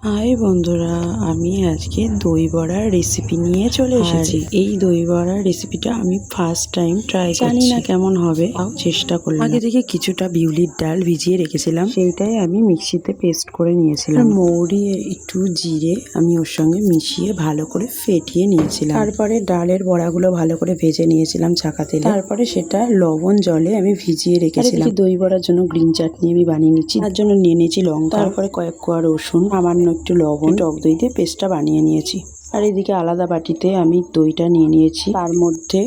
High বন্ধুরা, আমি আজকে দই বড়ার রেসিপি নিয়ে চলে এসেছি। এই দই বড়ার রেসিপিটা আমি ফার্স্ট টাইম ট্রাই করছি। জানি না কেমন হবে, তাও চেষ্টা করলাম। আগে থেকে কিছুটা বিউলির ডাল ভিজিয়ে রেখেছিলাম, সেইটাই আমি মিক্সিতে পেস্ট করে নিয়েছিলাম। মৌরি একটু জিরে আমি ওর সঙ্গে মিশিয়ে ভালো করে ফেটিয়ে নিয়েছিলাম। তারপরে ডালের বড়াগুলো ভালো করে ভেজে নিয়েছিলাম ছাকা তেলে। তারপরে সেটা লবণ জলে আমি ভিজিয়ে রেখেছিলাম। দই বড়ার জন্য গ্রিন চাটনি আমি বানিয়ে নিচ্ছি। তার জন্য নিয়ে নিয়েছি লঙ্কা, তারপরে কয়েক কোয়া রসুন, সামান্য একটু লবণ, টক দই দিয়ে পেস্টটা বানিয়ে নিয়েছি। আর এদিকে আলাদা বাটিতে আমি দইটা নিয়ে নিয়েছি, তার মধ্যে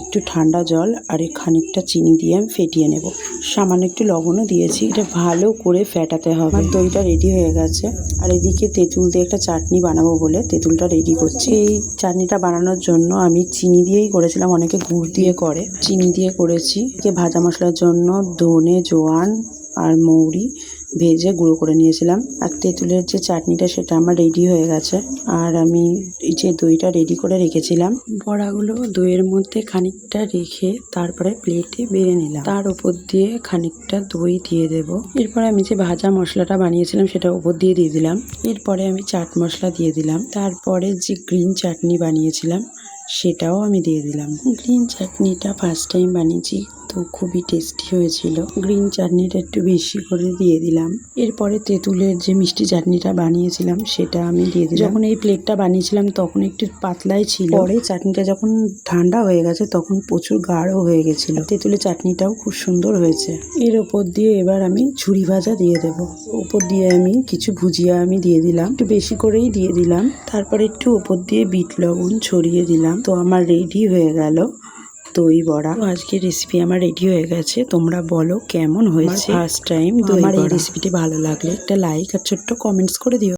একটু ঠান্ডা জল আর খানিকটা চিনি দিয়ে আমি ফেটিয়ে নেব। সামান্য একটু লবণও দিয়েছি। এটা ভালো করে ফেটাতে হবে। আর দইটা রেডি হয়ে গেছে। আর এদিকে তেঁতুল দিয়ে একটা চাটনি বানাবো বলে তেঁতুলটা রেডি করছি। এই চাটনিটা বানানোর জন্য আমি চিনি দিয়েই করেছিলাম, অনেকে গুড় দিয়ে করে, চিনি দিয়ে করেছি। ভাজা মশলার জন্য ধনে, জোয়ান আর মৌরি ভেজে গুঁড়ো করে নিয়েছিলাম। আর তেঁতুলের যে চাটনিটা সেটা আমার রেডি হয়ে গেছে। আর আমি এই যে দইটা রেডি করে রেখেছিলাম, বড়াগুলো দইয়ের মধ্যে খানিকটা রেখে তারপরে প্লেটে বেড়ে নিলাম। তার উপর দিয়ে খানিকটা দই দিয়ে দেব। এরপরে আমি যে ভাজা মশলাটা বানিয়েছিলাম সেটা উপর দিয়ে দিলাম। এরপরে আমি চাট মশলা দিয়ে দিলাম। তারপরে যে গ্রিন চাটনি বানিয়েছিলাম সেটাও আমি দিয়ে দিলাম। গ্রিন চাটনিটা ফার্স্ট টাইম বানিয়েছি, তো খুবই টেস্টি হয়েছিল। গ্রিন চাটনিটা একটু বেশি করে দিয়ে দিলাম। এরপরে তেঁতুলের যে মিষ্টি চাটনিটা বানিয়েছিলাম সেটা আমি দিয়ে দিলাম। যখন এই প্লেটটা বানিয়েছিলাম তখন একটু পাতলাই ছিল, পরে চাটনিটা যখন ঠান্ডা হয়ে গেছে তখন প্রচুর গাঢ় হয়ে গেছিল। তেঁতুলের চাটনিটাও খুব সুন্দর হয়েছে। এর ওপর দিয়ে এবার আমি ঝুরি ভাজা দিয়ে দেব। ওপর দিয়ে আমি কিছু ভুজিয়া আমি দিয়ে দিলাম, একটু বেশি করেই দিয়ে দিলাম। তারপরে একটু ওপর দিয়ে বিট লবণ ছড়িয়ে দিলাম। তো আমার রেডি হয়ে গেল দই বড়া। তো আজকের রেসিপি আমার রেডি হয়ে গেছে। তোমরা বলো কেমন হয়েছে। ফার্স্ট টাইম আমার এই রেসিপিটি ভালো লাগলে একটা লাইক আর ছোট্ট কমেন্টস করে দিও।